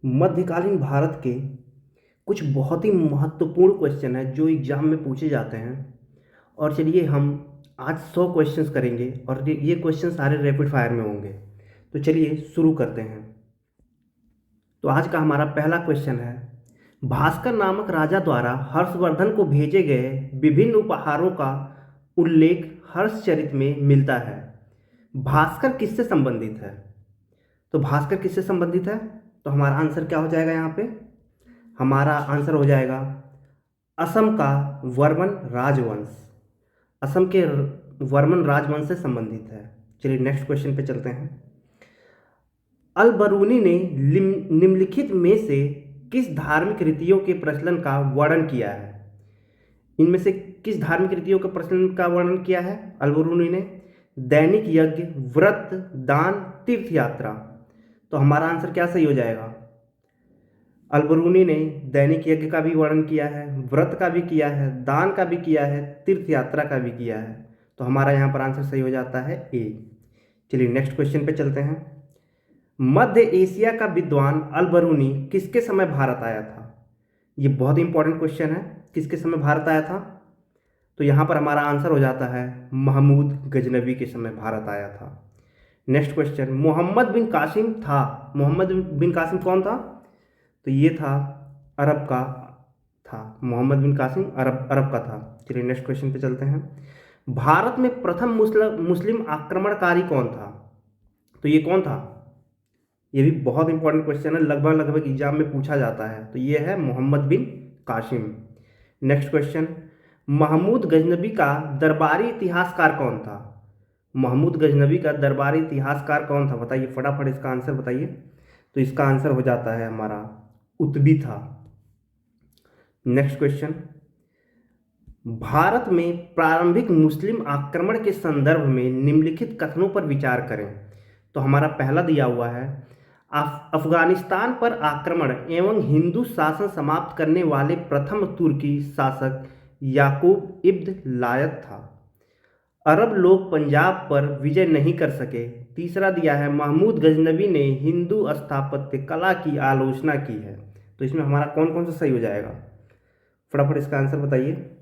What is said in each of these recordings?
मध्यकालीन भारत के कुछ बहुत ही महत्वपूर्ण क्वेश्चन है जो एग्जाम में पूछे जाते हैं। और चलिए हम आज 100 क्वेश्चंस करेंगे और ये क्वेश्चन सारे रैपिड फायर में होंगे। तो चलिए शुरू करते हैं। तो आज का हमारा पहला क्वेश्चन है, भास्कर नामक राजा द्वारा हर्षवर्धन को भेजे गए विभिन्न उपहारों का उल्लेख हर्षचरित में मिलता है। भास्कर किससे संबंधित है? तो भास्कर किससे संबंधित है? तो हमारा आंसर क्या हो जाएगा यहाँ पे? हमारा आंसर हो जाएगा असम का वर्मन राजवंश। असम के वर्मन राजवंश से संबंधित है। चलिए नेक्स्ट क्वेश्चन पे चलते हैं। अल बरूनी ने निम्नलिखित में से किस धार्मिक रीतियों के प्रचलन का वर्णन किया है? इनमें से किस धार्मिक रीतियों के प्रचलन का वर्णन किया है अल बरूनी ने? दैनिक यज्ञ, व्रत, दान, तीर्थ यात्रा। तो हमारा आंसर क्या सही हो जाएगा? अल बरूनी ने दैनिक यज्ञ का भी वर्णन किया है, व्रत का भी किया है, दान का भी किया है, तीर्थ यात्रा का भी किया है। तो हमारा यहाँ पर आंसर सही हो जाता है ए। चलिए नेक्स्ट क्वेश्चन पे चलते हैं। मध्य एशिया का विद्वान अल बरूनी किसके समय भारत आया था? ये बहुत इंपॉर्टेंट क्वेश्चन है। किसके समय भारत आया था? तो यहाँ पर हमारा आंसर हो जाता है महमूद गजनवी के समय भारत आया था। नेक्स्ट क्वेश्चन, मोहम्मद बिन कासिम था। मोहम्मद बिन कासिम कौन था? तो ये था अरब का था। मोहम्मद बिन कासिम अरब का था। चलिए नेक्स्ट क्वेश्चन पे चलते हैं। भारत में प्रथम मुस्लिम आक्रमणकारी कौन था? तो ये कौन था? ये भी बहुत इंपॉर्टेंट क्वेश्चन है, लगभग एग्जाम में पूछा जाता है। तो ये है मोहम्मद बिन कासिम। नेक्स्ट क्वेश्चन, महमूद गजनबी का दरबारी इतिहासकार कौन था? महमूद गजनबी का दरबारी इतिहासकार कौन था? बताइए फटाफट इसका आंसर बताइए। तो इसका आंसर हो जाता है हमारा उतबी था। नेक्स्ट क्वेश्चन, भारत में प्रारंभिक मुस्लिम आक्रमण के संदर्भ में निम्नलिखित कथनों पर विचार करें। तो हमारा पहला दिया हुआ है, अफगानिस्तान पर आक्रमण एवं हिंदू शासन समाप्त करने वाले प्रथम तुर्की शासक याकूब इब्न लायत था। अरब लोग पंजाब पर विजय नहीं कर सके। तीसरा दिया है, महमूद गजनबी ने हिंदू स्थापत्य कला की आलोचना की है। तो इसमें हमारा कौन कौन सा सही हो जाएगा? फटाफट इसका आंसर बताइए।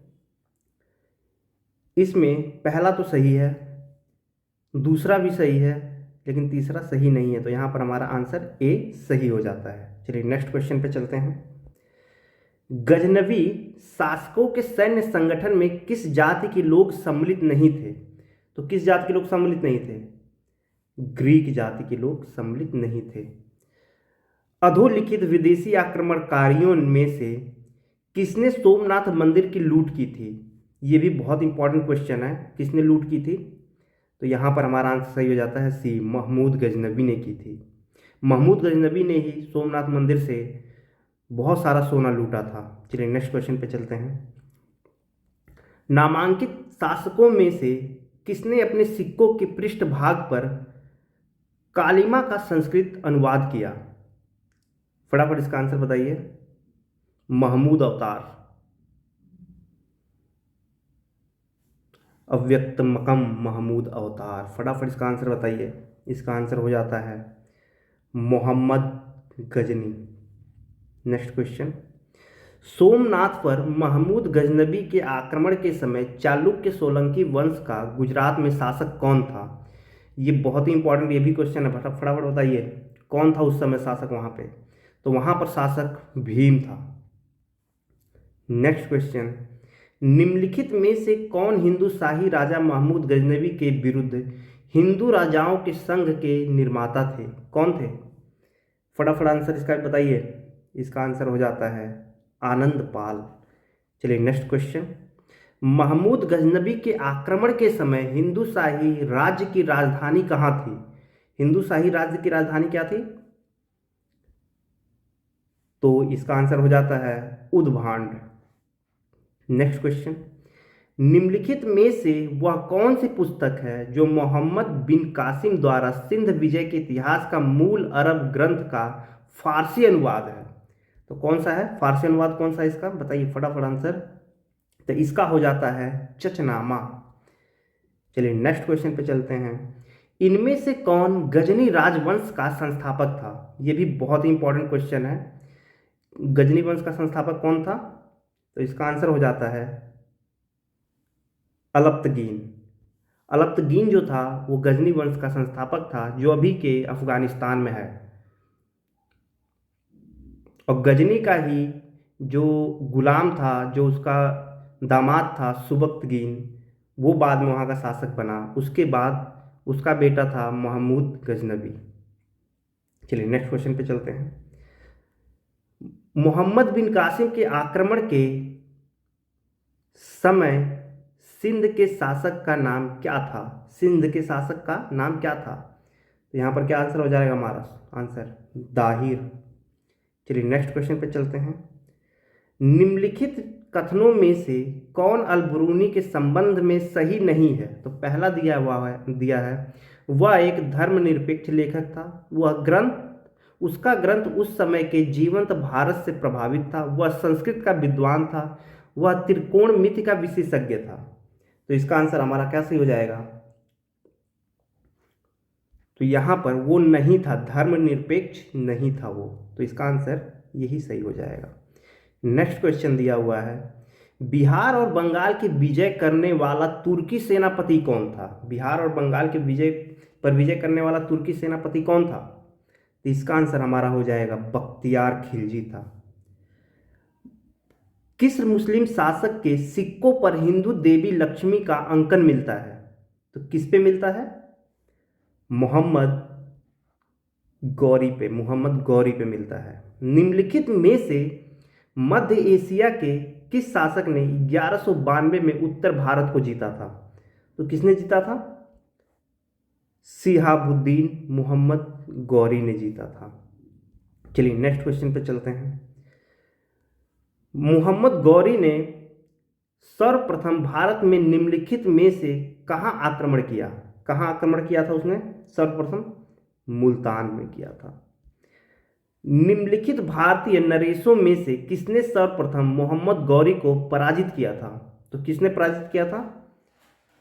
इसमें पहला तो सही है, दूसरा भी सही है, लेकिन तीसरा सही नहीं है। तो यहाँ पर हमारा आंसर ए सही हो जाता है। चलिए नेक्स्ट क्वेश्चन पे चलते हैं। गजनवी शासकों के सैन्य संगठन में किस जाति के लोग सम्मिलित नहीं थे? तो किस जाति के लोग सम्मिलित नहीं थे? ग्रीक जाति के लोग सम्मिलित नहीं थे। अधोलिखित विदेशी आक्रमणकारियों में से किसने सोमनाथ मंदिर की लूट की थी? ये भी बहुत इंपॉर्टेंट क्वेश्चन है। किसने लूट की थी? तो यहाँ पर हमारा आंसर सही हो जाता है सी, महमूद गजनबी ने की थी। महमूद गजनबी ने ही सोमनाथ मंदिर से बहुत सारा सोना लूटा था। चलिए नेक्स्ट क्वेश्चन पे चलते हैं। नामांकित शासकों में से किसने अपने सिक्कों के पृष्ठभाग पर कालिमा का संस्कृत अनुवाद किया? फटाफट इसका आंसर बताइए। महमूद अवतार, अव्यक्तमकम महमूद अवतार। फटाफट इसका आंसर बताइए। इसका आंसर हो जाता है मोहम्मद गजनी। नेक्स्ट क्वेश्चन, सोमनाथ पर महमूद गजनबी के आक्रमण के समय चालुक्य सोलंकी वंश का गुजरात में शासक कौन था? ये बहुत ही इंपॉर्टेंट ये भी क्वेश्चन है। फटाफट बताइए कौन था उस समय शासक वहाँ पे? तो वहाँ पर शासक भीम था। नेक्स्ट क्वेश्चन, निम्नलिखित में से कौन हिंदू शाही राजा महमूद गजनबी के विरुद्ध हिंदू राजाओं के संघ के निर्माता थे? कौन थे? फटाफट आंसर इसका बताइए। इसका आंसर हो जाता है आनंद पाल। चलिए नेक्स्ट क्वेश्चन, महमूद गजनबी के आक्रमण के समय हिंदू शाही राज्य की राजधानी कहाँ थी? हिंदू शाही राज्य की राजधानी क्या थी? तो इसका आंसर हो जाता है उद्भांड। नेक्स्ट क्वेश्चन, निम्नलिखित में से वह कौन सी पुस्तक है जो मोहम्मद बिन कासिम द्वारा सिंध विजय के इतिहास का मूल अरब ग्रंथ का फारसी अनुवाद है? तो कौन सा है फारसी अनुवाद? कौन सा है इसका? बताइए फटाफट आंसर। तो इसका हो जाता है चचनामा। चलिए नेक्स्ट क्वेश्चन पे चलते हैं। इनमें से कौन गजनी राजवंश का संस्थापक था? ये भी बहुत ही इंपॉर्टेंट क्वेश्चन है। गजनी वंश का संस्थापक कौन था? तो इसका आंसर हो जाता है अलप्तगीन। अलप्तगीन जो था वो गजनी वंश का संस्थापक था, जो अभी के अफगानिस्तान में है। और गजनी का ही जो गुलाम था, जो उसका दामाद था सुबक्तगीन, वो बाद में वहाँ का शासक बना। उसके बाद उसका बेटा था महमूद गजनवी। चलिए नेक्स्ट क्वेश्चन पे चलते हैं। मोहम्मद बिन कासिम के आक्रमण के समय सिंध के शासक का नाम क्या था? सिंध के शासक का नाम क्या था? तो यहाँ पर क्या आंसर हो जाएगा हमारा? आंसर दाहिर। चलिए नेक्स्ट क्वेश्चन पे चलते हैं। निम्नलिखित कथनों में से कौन अल-बरूनी के संबंध में सही नहीं है? तो पहला दिया है वह एक धर्मनिरपेक्ष लेखक था। उसका ग्रंथ उस समय के जीवंत भारत से प्रभावित था। वह संस्कृत का विद्वान था। वह त्रिकोणमिति का विशेषज्ञ था। तो इसका आंसर हमारा क्या सही हो जाएगा? तो यहाँ पर वो नहीं था, धर्मनिरपेक्ष नहीं था वो। तो इसका आंसर यही सही हो जाएगा। नेक्स्ट क्वेश्चन दिया हुआ है, बिहार और बंगाल की विजय करने वाला तुर्की सेनापति कौन था? बिहार और बंगाल के विजय करने वाला तुर्की सेनापति कौन था? तो इसका आंसर हमारा हो जाएगा बख्तियार खिलजी था। किस मुस्लिम शासक के सिक्कों पर हिंदू देवी लक्ष्मी का अंकन मिलता है? तो किस पे मिलता है? मोहम्मद गौरी पे मिलता है। निम्नलिखित में से मध्य एशिया के किस शासक ने 1192 में उत्तर भारत को जीता था? तो किसने जीता था? शिहाबुद्दीन मोहम्मद गौरी ने जीता था। चलिए नेक्स्ट क्वेश्चन पे चलते हैं। मोहम्मद गौरी ने सर्वप्रथम भारत में निम्नलिखित में से कहाँ आक्रमण किया? कहाँ आक्रमण किया था उसने? सर्वप्रथम मुल्तान में किया था। निम्नलिखित भारतीय नरेशों में से किसने सर्वप्रथम मोहम्मद गौरी को पराजित किया था? तो किसने पराजित किया था?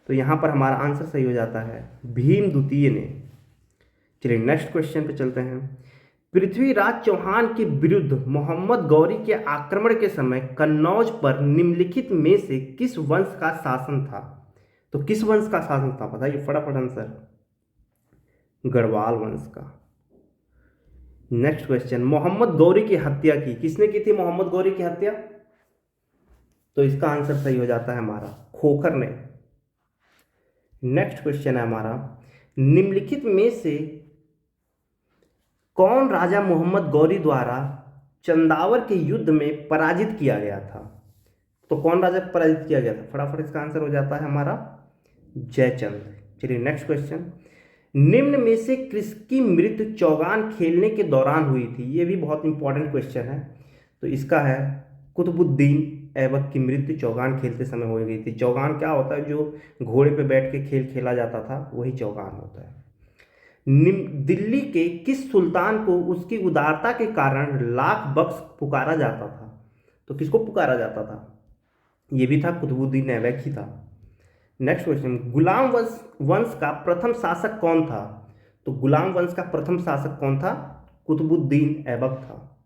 तो यहाँ पर हमारा आंसर सही हो जाता है भीम द्वितीय ने। चलिए नेक्स्ट क्वेश्चन पे चलते हैं। पृथ्वीराज चौहान के विरुद्ध मोहम्मद गौरी के आक्रमण के समय कन्नौज पर निम्नलिखित में से किस वंश का शासन था? तो किस वंश का शासन था? बताइए फटाफट आंसर। गढ़वाल वंश का। नेक्स्ट क्वेश्चन, मोहम्मद गौरी की हत्या की किसने की थी? मोहम्मद गौरी की हत्या, तो इसका आंसर सही हो जाता है हमारा खोखर ने। नेक्स्ट क्वेश्चन है हमारा, निम्नलिखित में से कौन राजा मोहम्मद गौरी द्वारा चंदावर के युद्ध में पराजित किया गया था? तो कौन राजा पराजित किया गया था? फटाफट इसका आंसर हो जाता है हमारा जयचंद। चलिए नेक्स्ट क्वेश्चन, निम्न में से किसकी मृत्यु चौगान खेलने के दौरान हुई थी? ये भी बहुत इंपॉर्टेंट क्वेश्चन है। तो इसका है कुतुबुद्दीन ऐबक की मृत्यु चौगान खेलते समय हो गई थी। चौगान क्या होता है? जो घोड़े पे बैठ के खेल खेला जाता था, वही चौगान होता है। दिल्ली के किस सुल्तान को उसकी उदारता के कारण लाख बख्श पुकारा जाता था? तो किसको पुकारा जाता था? ये भी था कुतुबुद्दीन ऐबक ही था। नेक्स्ट क्वेश्चन, गुलाम वंश का प्रथम शासक कौन था? तो गुलाम वंश का प्रथम शासक कौन था? कुतुबुद्दीन ऐबक था।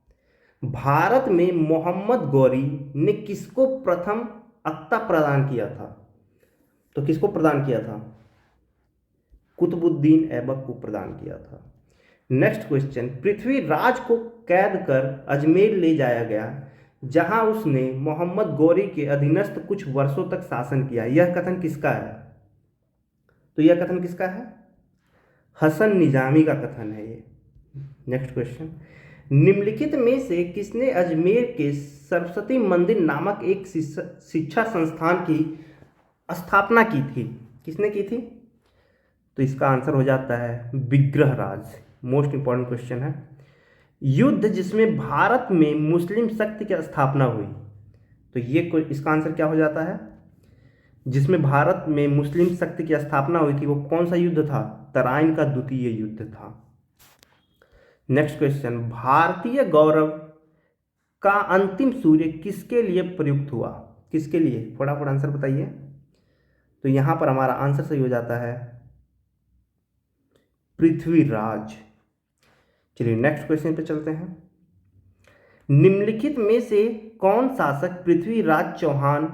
भारत में मोहम्मद गौरी ने किसको प्रथम अक्ता प्रदान किया था? तो किसको प्रदान किया था? कुतुबुद्दीन ऐबक को प्रदान किया था। नेक्स्ट क्वेश्चन, पृथ्वीराज को कैद कर अजमेर ले जाया गया, जहां उसने मोहम्मद गौरी के अधीनस्थ कुछ वर्षों तक शासन किया। यह कथन किसका है? तो यह कथन किसका है? हसन निजामी का कथन है ये। नेक्स्ट क्वेश्चन, निम्नलिखित में से किसने अजमेर के सरस्वती मंदिर नामक एक शिक्षा संस्थान की स्थापना की थी? किसने की थी? तो इसका आंसर हो जाता है विग्रहराज। मोस्ट इंपॉर्टेंट क्वेश्चन है। युद्ध जिसमें भारत में मुस्लिम शक्ति की स्थापना हुई, तो ये इसका आंसर क्या हो जाता है? जिसमें भारत में मुस्लिम शक्ति की स्थापना हुई थी, वो कौन सा युद्ध था? तराइन का द्वितीय युद्ध था। नेक्स्ट क्वेश्चन, भारतीय गौरव का अंतिम सूर्य किसके लिए प्रयुक्त हुआ? किसके लिए? फटाफट आंसर बताइए। तो यहां पर हमारा आंसर सही हो जाता है पृथ्वीराज। चलिए नेक्स्ट क्वेश्चन पे चलते हैं। निम्नलिखित में से कौन शासक पृथ्वीराज चौहान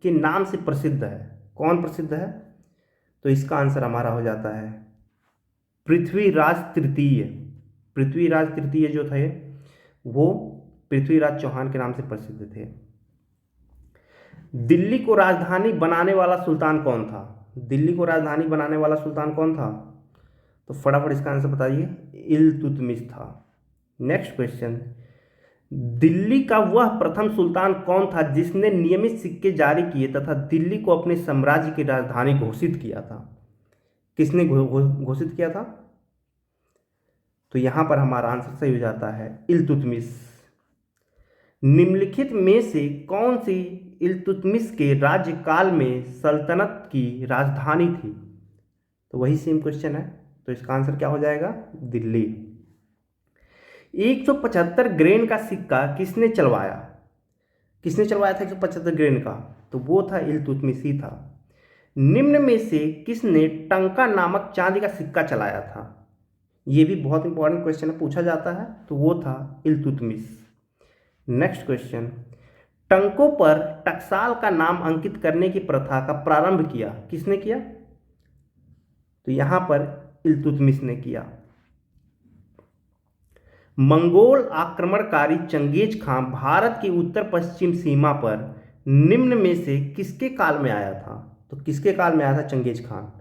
के नाम से प्रसिद्ध है? कौन प्रसिद्ध है? तो इसका आंसर हमारा हो जाता है पृथ्वीराज तृतीय। पृथ्वीराज तृतीय जो थे वो पृथ्वीराज चौहान के नाम से प्रसिद्ध थे। दिल्ली को राजधानी बनाने वाला सुल्तान कौन था? दिल्ली को राजधानी बनाने वाला सुल्तान कौन था? तो फटाफट इसका आंसर बताइए, इल्तुतमिश था। नेक्स्ट क्वेश्चन, दिल्ली का वह प्रथम सुल्तान कौन था जिसने नियमित सिक्के जारी किए तथा दिल्ली को अपने साम्राज्य की राजधानी घोषित किया था? किसने घोषित किया था? तो यहां पर हमारा आंसर सही हो जाता है इल्तुतमिश। निम्नलिखित में से कौन सी इल्तुतमिश के राज्यकाल में सल्तनत की राजधानी थी? तो वही सेम क्वेश्चन है, तो इसका आंसर क्या हो जाएगा? दिल्ली। 175 ग्रेन का सिक्का किसने चलवाया? किसने चलवाया था 175 ग्रेन का? तो वो था इल्तुतमिश ही था। निम्न में से किसने टंका नामक चांदी का सिक्का चलाया था? ये भी बहुत इंपॉर्टेंट क्वेश्चन है, पूछा जाता है, तो वो था इल्तुतमिश। नेक्स्ट क्वेश्चन, टंकों पर टकसाल का नाम अंकित करने की प्रथा का प्रारंभ किया किसने किया? तो यहां पर इल्तुतमिश ने किया। मंगोल आक्रमणकारी चंगेज खां भारत की उत्तर पश्चिम सीमा पर निम्न में से किसके काल में आया था? तो किसके काल में आया था चंगेज खान?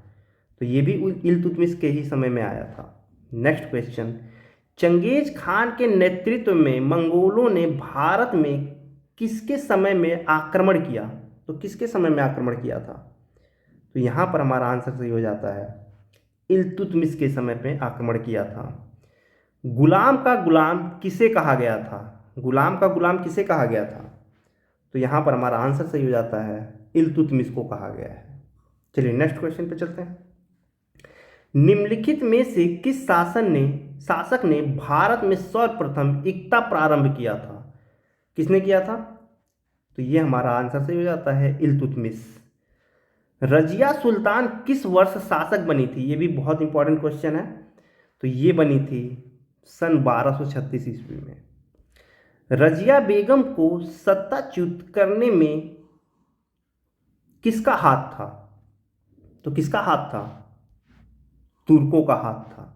तो ये भी इल्तुतमिश के ही समय में आया था। नेक्स्ट क्वेश्चन, चंगेज खान के नेतृत्व में मंगोलों ने भारत में किसके समय में आक्रमण किया? तो किसके समय में आक्रमण किया था? तो यहाँ पर हमारा आंसर सही हो जाता है इल्तुतमिश के समय में आक्रमण किया था। गुलाम का गुलाम किसे कहा गया था? गुलाम का गुलाम किसे कहा गया था? तो यहाँ पर हमारा आंसर सही हो जाता है इल्तुतमिश को कहा गया है। चलिए नेक्स्ट क्वेश्चन पे चलते हैं। निम्नलिखित में से किस शासक ने भारत में सर्वप्रथम इक्ता प्रारंभ किया था? किसने किया था? तो ये हमारा आंसर सही हो जाता है इल्तुतमिश। रजिया सुल्तान किस वर्ष शासक बनी थी? ये भी बहुत इंपॉर्टेंट क्वेश्चन है, तो ये बनी थी सन 1236 ईस्वी में। रजिया बेगम को सत्ताच्युत करने में किसका हाथ था? तो किसका हाथ था? तुर्कों का हाथ था।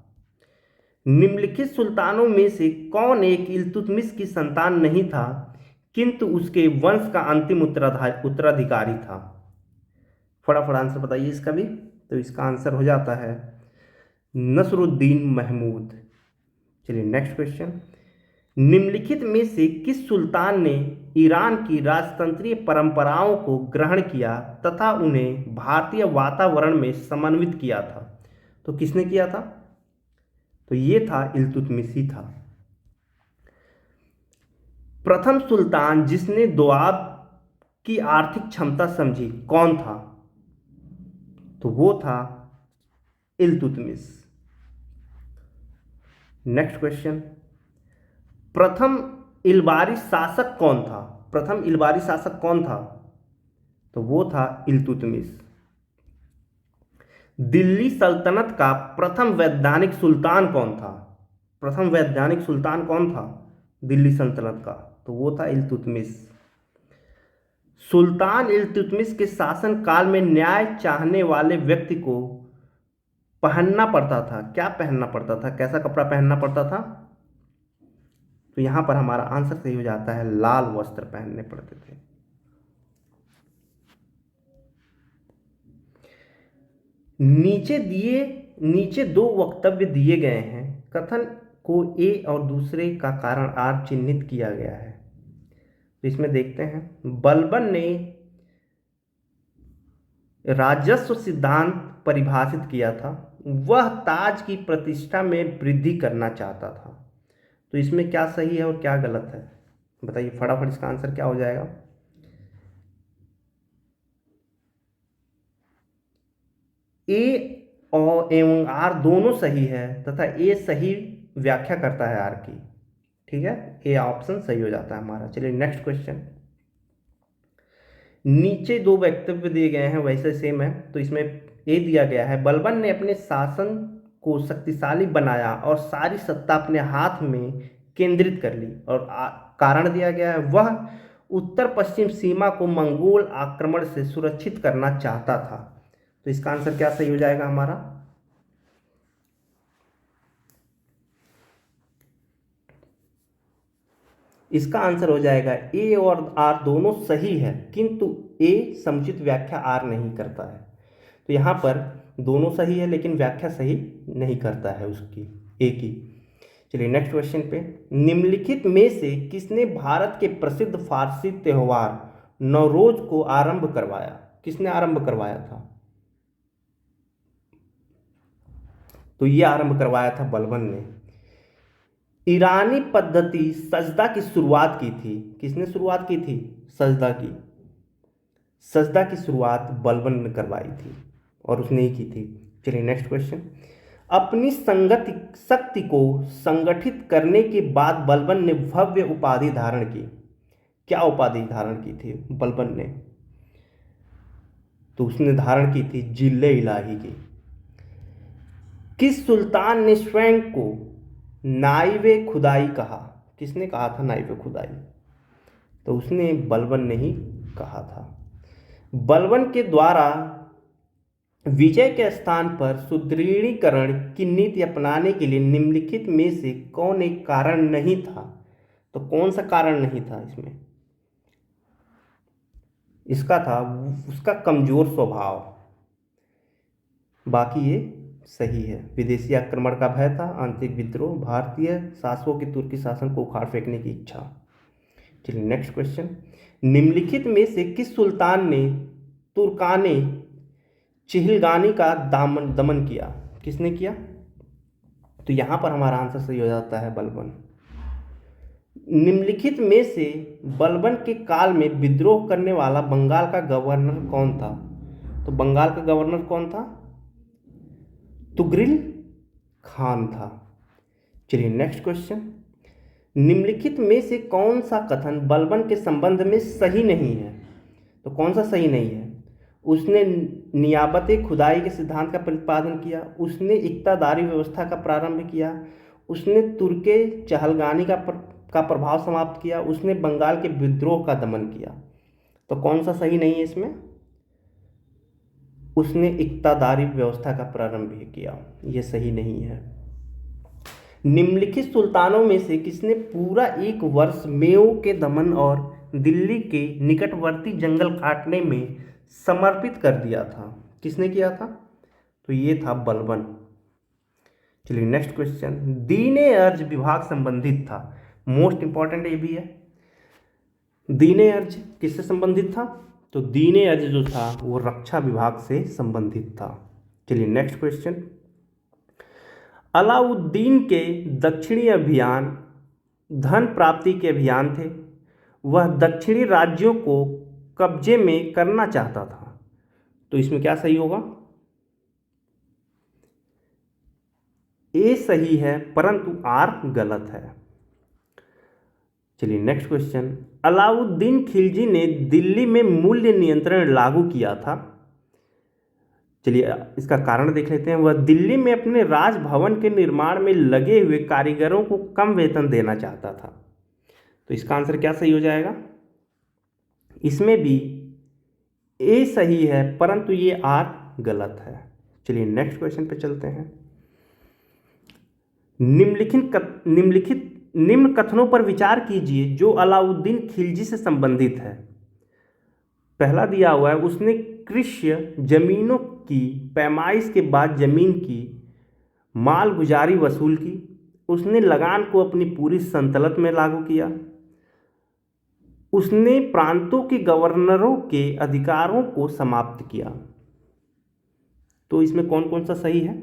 निम्नलिखित सुल्तानों में से कौन एक इल्तुतमिश की संतान नहीं था किंतु उसके वंश का अंतिम उत्तराधिकारी था? फटाफट आंसर बताइए इसका भी। तो इसका आंसर हो जाता है नसरुद्दीन महमूद। चलिए नेक्स्ट क्वेश्चन, निम्नलिखित में से किस सुल्तान ने ईरान की राजतंत्रीय परंपराओं को ग्रहण किया तथा उन्हें भारतीय वातावरण में समन्वित किया था? तो किसने किया था? तो ये था इल्तुतमिश ही था। प्रथम सुल्तान जिसने दोआब की आर्थिक क्षमता समझी कौन था? तो वो था इल्तुतमिश। नेक्स्ट क्वेश्चन, प्रथम इलबारी शासक कौन था? प्रथम इलबारी शासक कौन था? तो वो था इल्तुतमिश। दिल्ली सल्तनत का प्रथम वैधानिक सुल्तान कौन था? प्रथम वैधानिक सुल्तान कौन था दिल्ली सल्तनत का? तो वो था इल्तुतमिश। सुल्तान इल्तुतमिश के शासन काल में न्याय चाहने वाले व्यक्ति को पहनना पड़ता था, क्या पहनना पड़ता था, कैसा कपड़ा पहनना पड़ता था? तो यहां पर हमारा आंसर सही हो जाता है लाल वस्त्र पहनने पड़ते थे। नीचे दो वक्तव्य दिए गए हैं, कथन को ए और दूसरे का कारण आर चिन्हित किया गया है। तो इसमें देखते हैं, बलबन ने राजस्व सिद्धांत परिभाषित किया था, वह ताज की प्रतिष्ठा में वृद्धि करना चाहता था। तो इसमें क्या सही है और क्या गलत है बताइए फटाफट, इसका आंसर क्या हो जाएगा? ए और एवं आर दोनों सही है तथा ए सही व्याख्या करता है आर की, ठीक है, ए ऑप्शन सही हो जाता है हमारा। चलिए नेक्स्ट क्वेश्चन, नीचे दो वक्तव्य दिए गए हैं वैसे सेम है, तो इसमें ए दिया गया है, बलबन ने अपने शासन को शक्तिशाली बनाया और सारी सत्ता अपने हाथ में केंद्रित कर ली। और कारण दिया गया है, वह उत्तर पश्चिम सीमा को मंगोल आक्रमण से सुरक्षित करना चाहता था। तो इसका आंसर क्या सही हो जाएगा हमारा? इसका आंसर हो जाएगा ए और आर दोनों सही है, किंतु ए समुचित व्याख्या आर नहीं करता है। तो यहाँ पर दोनों सही है लेकिन व्याख्या सही नहीं करता है उसकी, ए की। चलिए नेक्स्ट क्वेश्चन पे, निम्नलिखित में से किसने भारत के प्रसिद्ध फारसी त्योहार नवरोज को आरंभ करवाया? किसने आरंभ करवाया था? तो ये आरंभ करवाया था बलबन ने। ईरानी पद्धति सजदा की शुरुआत की थी। किसने शुरुआत की थी? सजदा की। सजदा की शुरुआत बलबन ने करवाई थी और उसने ही की थी। चलिए नेक्स्ट क्वेश्चन, अपनी संगति शक्ति को संगठित करने के बाद बलबन ने भव्य उपाधि धारण की। क्या उपाधि धारण की थी बलबन ने? तो उसने धारण की थी जिले इलाही की। किस सुल्तान ने स्वयं को नाइवे खुदाई कहा? किसने कहा था नाइवे खुदाई? तो उसने बलबन ने ही कहा था। बलबन के द्वारा विजय के स्थान पर सुदृढ़ीकरण की नीति अपनाने के लिए निम्नलिखित में से कौन एक कारण नहीं था? तो कौन सा कारण नहीं था इसमें? इसका था उसका कमजोर स्वभाव। बाकी ये सही है। विदेशी आक्रमण का भय था, आंतरिक विद्रोह, भारतीय शासकों की तुर्की शासन को उखाड़ फेंकने की इच्छा। चलिए नेक्स्ट क्वेश्चन, निम्नलिखित में से किस सुल्तान ने तुर्काने चिहलगानी का दमन किया? किसने किया? तो यहां पर हमारा आंसर सही हो जाता है बलबन। निम्नलिखित में से बलबन के काल में विद्रोह करने वाला बंगाल का गवर्नर कौन था? तो बंगाल का गवर्नर कौन था? तुगरिल खान था। चलिए नेक्स्ट क्वेश्चन, निम्नलिखित में से कौन सा कथन बलबन के संबंध में सही नहीं है? तो कौन सा सही नहीं है? उसने नियाबत खुदाई के सिद्धांत का प्रतिपादन किया, उसने इक्तादारी व्यवस्था का प्रारंभ किया, उसने तुर्के चहलगानी का प्रभाव समाप्त किया, उसने बंगाल के विद्रोह का दमन किया। तो कौन सा सही नहीं है इसमें? उसने इक्तादारी व्यवस्था का प्रारंभ भी किया, यह सही नहीं है। निम्नलिखित सुल्तानों में से किसने पूरा एक वर्ष मेओ के दमन और दिल्ली के निकटवर्ती जंगल काटने में समर्पित कर दिया था? किसने किया था? तो ये था बलबन। चलिए नेक्स्ट क्वेश्चन, दीने अर्ज विभाग संबंधित था। मोस्ट इंपॉर्टेंट ये भी है। दीने अर्ज किससे संबंधित था? तो दीने अर्ज जो था वो रक्षा विभाग से संबंधित था। चलिए नेक्स्ट क्वेश्चन, अलाउद्दीन के दक्षिणी अभियान धन प्राप्ति के अभियान थे। वह दक्षिणी राज्यों को कब्जे में करना चाहता था। तो इसमें क्या सही होगा? ए सही है परंतु आर गलत है। चलिए नेक्स्ट क्वेश्चन, अलाउद्दीन खिलजी ने दिल्ली में मूल्य नियंत्रण लागू किया था। चलिए इसका कारण देख लेते हैं। वह दिल्ली में अपने राजभवन के निर्माण में लगे हुए कारीगरों को कम वेतन देना चाहता था। तो इसका आंसर क्या सही हो जाएगा? इसमें भी ए सही है परंतु ये आर गलत है। चलिए नेक्स्ट क्वेश्चन पे चलते हैं। निम्न कथनों पर विचार कीजिए जो अलाउद्दीन खिलजी से संबंधित है। पहला दिया हुआ है, उसने कृष्य जमीनों की पैमाइश के बाद जमीन की मालगुजारी वसूल की। उसने लगान को अपनी पूरी सल्तनत में लागू किया। उसने प्रांतों के गवर्नरों के अधिकारों को समाप्त किया। तो इसमें कौन कौन सा सही है?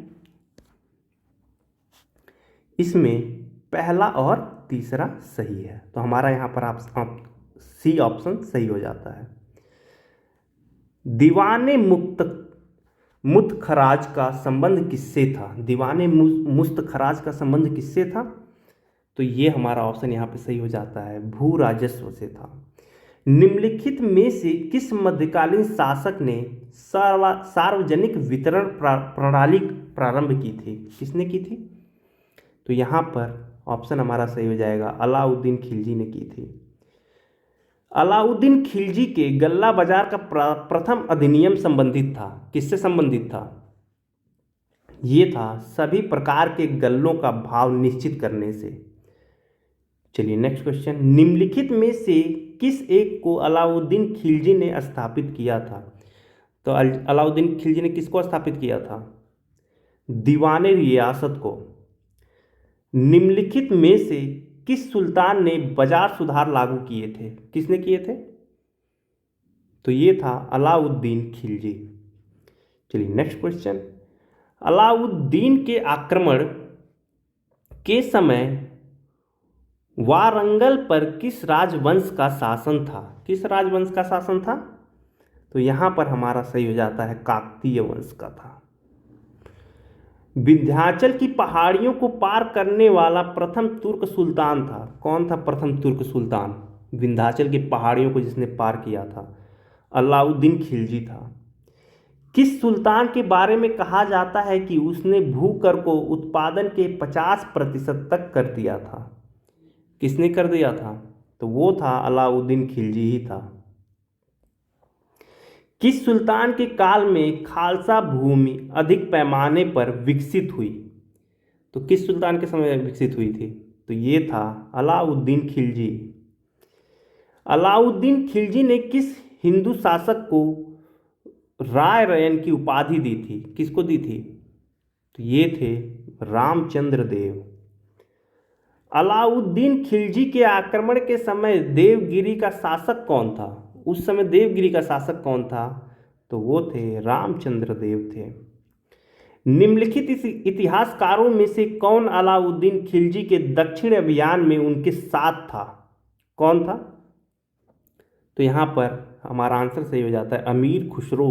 इसमें पहला और तीसरा सही है। तो हमारा यहाँ पर आप सी ऑप्शन सही हो जाता है। दीवाने मुस्तखराज का संबंध किससे था? दीवाने मुस्तखराज का संबंध किससे था? तो ये हमारा ऑप्शन यहाँ पे सही हो जाता है, भू राजस्व से था। निम्नलिखित में से किस मध्यकालीन शासक ने सार्वजनिक वितरण प्रणाली प्रारंभ की थी? किसने की थी? तो यहाँ पर ऑप्शन हमारा सही हो जाएगा, अलाउद्दीन खिलजी ने की थी। अलाउद्दीन खिलजी के गल्ला बाजार का प्रथम अधिनियम संबंधित था, किससे संबंधित था? ये था सभी प्रकार के गल्लों का भाव निश्चित करने से। चलिए नेक्स्ट क्वेश्चन, निम्नलिखित में से किस एक को अलाउद्दीन खिलजी ने स्थापित किया था? तो अलाउद्दीन खिलजी ने किसको स्थापित किया था? दीवाने रियासत को। निम्नलिखित में से किस सुल्तान ने बाजार सुधार लागू किए थे? किसने किए थे? तो ये था अलाउद्दीन खिलजी। चलिए नेक्स्ट क्वेश्चन, अलाउद्दीन के आक्रमण के समय वारंगल पर किस राजवंश का शासन था? किस राजवंश का शासन था? तो यहां पर हमारा सही हो जाता है, काकतीय वंश का था। विंध्याचल की पहाड़ियों को पार करने वाला प्रथम तुर्क सुल्तान था? कौन था प्रथम तुर्क सुल्तान विंध्याचल की पहाड़ियों को जिसने पार किया था? अलाउद्दीन खिलजी था। किस सुल्तान के बारे में कहा जाता है कि उसने भूकर को उत्पादन के 50% तक कर दिया था? किसने कर दिया था? तो वो था अलाउद्दीन खिलजी ही था। किस सुल्तान के काल में खालसा भूमि अधिक पैमाने पर विकसित हुई? तो किस सुल्तान के समय विकसित हुई थी? तो ये था अलाउद्दीन खिलजी। अलाउद्दीन खिलजी ने किस हिंदू शासक को राय रयन की उपाधि दी थी? किसको दी थी? तो ये थे रामचंद्र देव। अलाउद्दीन खिलजी के आक्रमण के समय देवगिरी का शासक कौन था? उस समय देवगिरी का शासक कौन था? तो वो थे रामचंद्र देव थे। निम्नलिखित इतिहासकारों में से कौन अलाउद्दीन खिलजी के दक्षिण अभियान में उनके साथ था? कौन था? तो यहां पर हमारा आंसर सही हो जाता है, अमीर खुसरो।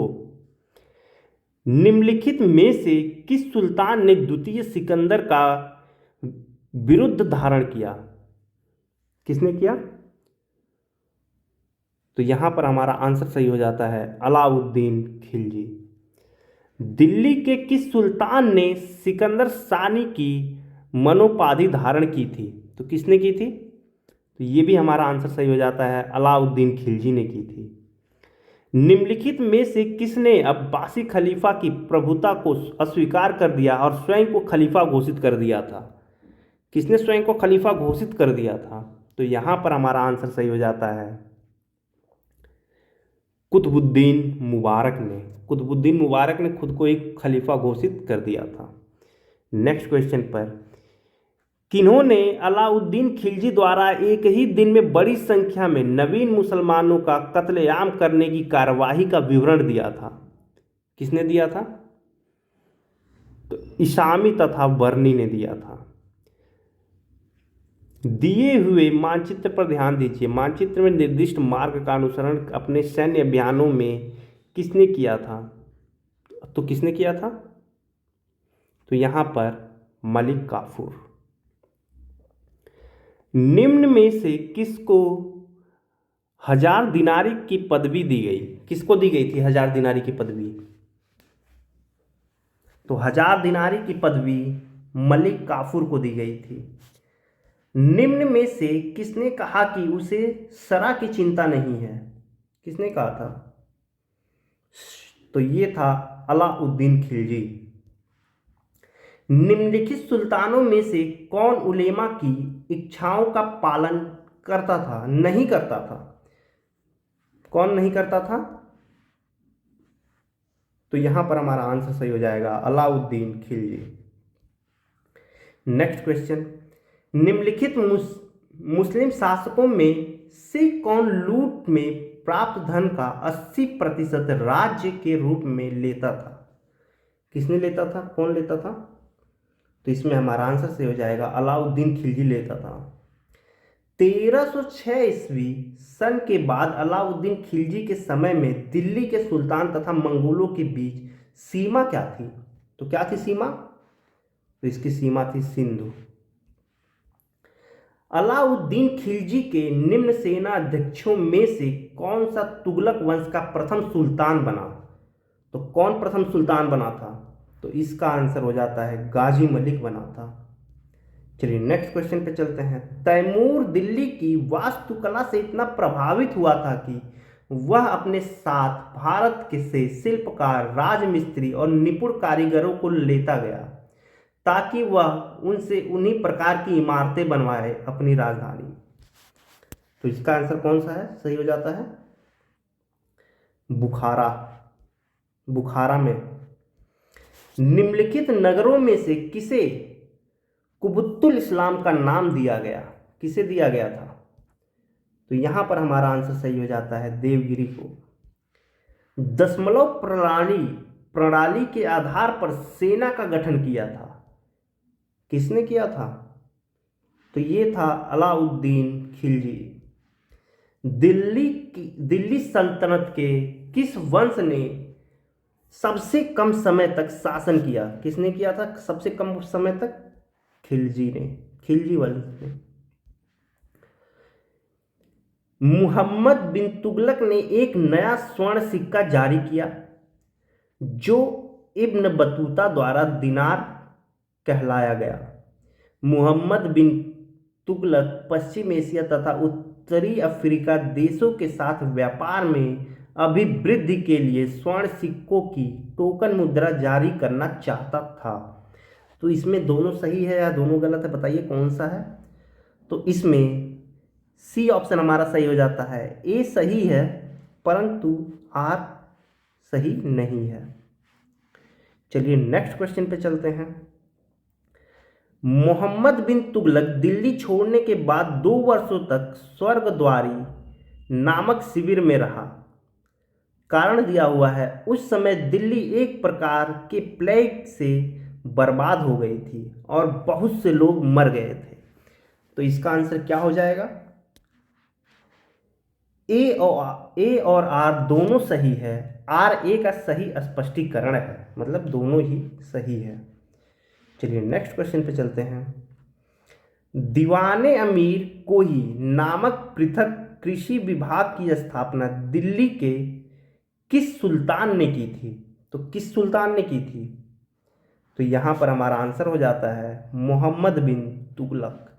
निम्नलिखित में से किस सुल्तान ने द्वितीय सिकंदर का विरुद्ध धारण किया? किसने किया? तो यहां पर हमारा आंसर सही हो जाता है, अलाउद्दीन खिलजी। दिल्ली के किस सुल्तान ने सिकंदर सानी की मनोपाधि धारण की थी? तो किसने की थी? तो ये भी हमारा आंसर सही हो जाता है, अलाउद्दीन खिलजी ने की थी। निम्नलिखित में से किसने अब्बासी खलीफा की प्रभुता को अस्वीकार कर दिया और स्वयं को खलीफा घोषित कर दिया था? किसने स्वयं को खलीफा घोषित कर दिया था? तो यहां पर हमारा आंसर सही हो जाता है, कुतुबुद्दीन मुबारक ने। कुतुबुद्दीन मुबारक ने खुद को एक खलीफा घोषित कर दिया था। नेक्स्ट क्वेश्चन पर, किन्होंने अलाउद्दीन खिलजी द्वारा एक ही दिन में बड़ी संख्या में नवीन मुसलमानों का कत्लेआम करने की कार्यवाही का विवरण दिया था? किसने दिया था? तो इसामी तथा बर्नी ने दिया था। दिए हुए मानचित्र पर ध्यान दीजिए। मानचित्र में निर्दिष्ट मार्ग का अनुसरण अपने सैन्य अभियानों में किसने किया था? तो किसने किया था? तो यहां पर मलिक काफूर। निम्न में से किसको 1000 दिनारी की पदवी दी गई? किसको दी गई थी 1000 दिनारी की पदवी? तो 1000 दिनारी की पदवी मलिक काफूर को दी गई थी। निम्न में से किसने कहा कि उसे सरा की चिंता नहीं है? किसने कहा था? तो ये था अलाउद्दीन खिलजी। निम्नलिखित सुल्तानों में से कौन उलेमा की इच्छाओं का पालन करता था, नहीं करता था? कौन नहीं करता था? तो यहां पर हमारा आंसर सही हो जाएगा, अलाउद्दीन खिलजी। नेक्स्ट क्वेश्चन, निम्नलिखित मुस्लिम शासकों में से कौन लूट में प्राप्त धन का 80% राज्य के रूप में लेता था? किसने लेता था? कौन लेता था? तो इसमें हमारा आंसर से हो जाएगा, अलाउद्दीन खिलजी लेता था। 1306 ईस्वी सन के बाद अलाउद्दीन खिलजी के समय में दिल्ली के सुल्तान तथा मंगोलों के बीच सीमा क्या थी? तो क्या थी सीमा? तो इसकी सीमा थी सिंधु। अलाउद्दीन खिलजी के निम्न सेना अध्यक्षों में से कौन सा तुगलक वंश का प्रथम सुल्तान बना? तो कौन प्रथम सुल्तान बना था? तो इसका आंसर हो जाता है गाजी मलिक बना था। चलिए नेक्स्ट क्वेश्चन पे चलते हैं। तैमूर दिल्ली की वास्तुकला से इतना प्रभावित हुआ था कि वह अपने साथ भारत के से शिल्पकार, राजमिस्त्री और निपुण कारीगरों को लेता गया ताकि वह उनसे उन्हीं प्रकार की इमारतें बनवाए अपनी राजधानी। तो इसका आंसर कौन सा है? सही हो जाता है बुखारा। बुखारा में निम्नलिखित नगरों में से किसे कुबुत्तुल इस्लाम का नाम दिया गया? किसे दिया गया था? तो यहां पर हमारा आंसर सही हो जाता है देवगिरी को। दशमलव प्रणाली के आधार पर सेना का गठन किया था। किसने किया था? तो ये था अलाउद्दीन खिलजी। दिल्ली सल्तनत के किस वंश ने सबसे कम समय तक शासन किया? किसने किया था सबसे कम समय तक? खिलजी ने, खिलजी वंश ने। मुहम्मद बिन तुगलक ने एक नया स्वर्ण सिक्का जारी किया जो इब्न बतूता द्वारा दिनार कहलाया गया। मुहम्मद बिन तुगलक पश्चिम एशिया तथा उत्तरी अफ्रीका देशों के साथ व्यापार में अभिवृद्धि के लिए स्वर्ण सिक्कों की टोकन मुद्रा जारी करना चाहता था। तो इसमें दोनों सही है या दोनों गलत है? बताइए कौन सा है? तो इसमें सी ऑप्शन हमारा सही हो जाता है। ए सही है परंतु आर सही नहीं है। चलिए नेक्स्ट क्वेश्चन पे चलते हैं। मोहम्मद बिन तुगलक दिल्ली छोड़ने के बाद 2 वर्षों तक स्वर्गद्वारी नामक शिविर में रहा। कारण दिया हुआ है उस समय दिल्ली एक प्रकार के प्लेग से बर्बाद हो गई थी और बहुत से लोग मर गए थे। तो इसका आंसर क्या हो जाएगा? ए और आर दोनों सही है। आर ए का सही स्पष्टीकरण है, मतलब दोनों ही सही है। चलिए नेक्स्ट क्वेश्चन पे चलते हैं। दीवाने अमीर कोही नामक पृथक कृषि विभाग की स्थापना दिल्ली के किस सुल्तान ने की थी? तो किस सुल्तान ने की थी? तो यहां पर हमारा आंसर हो जाता है मोहम्मद बिन तुगलक।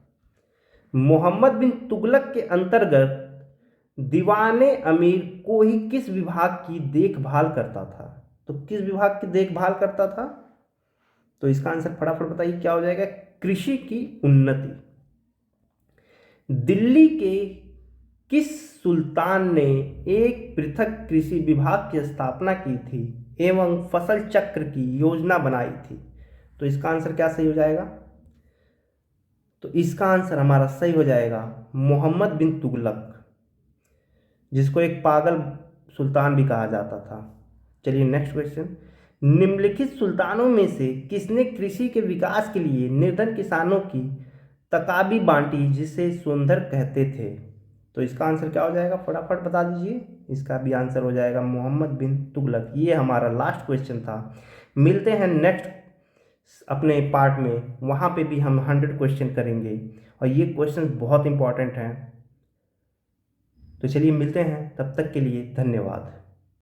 मोहम्मद बिन तुगलक के अंतर्गत दीवाने अमीर कोही किस विभाग की देखभाल करता था? तो किस विभाग की देखभाल करता था? तो इसका आंसर फटाफट बताइए क्या हो जाएगा? कृषि की उन्नति। दिल्ली के किस सुल्तान ने एक पृथक कृषि विभाग की स्थापना की थी एवं फसल चक्र की योजना बनाई थी? तो इसका आंसर क्या सही हो जाएगा? तो इसका आंसर हमारा सही हो जाएगा मोहम्मद बिन तुगलक, जिसको एक पागल सुल्तान भी कहा जाता था। चलिए नेक्स्ट क्वेश्चन। निम्नलिखित सुल्तानों में से किसने कृषि के विकास के लिए निर्धन किसानों की तकाबी बांटी जिसे सुंदर कहते थे? तो इसका आंसर क्या हो जाएगा? फटाफट बता दीजिए। इसका भी आंसर हो जाएगा मोहम्मद बिन तुगलक। ये हमारा लास्ट क्वेश्चन था। मिलते हैं नेक्स्ट अपने पार्ट में, वहाँ पे भी हम 100 क्वेश्चन करेंगे और ये क्वेश्चन बहुत इंपॉर्टेंट हैं। तो चलिए मिलते हैं, तब तक के लिए धन्यवाद।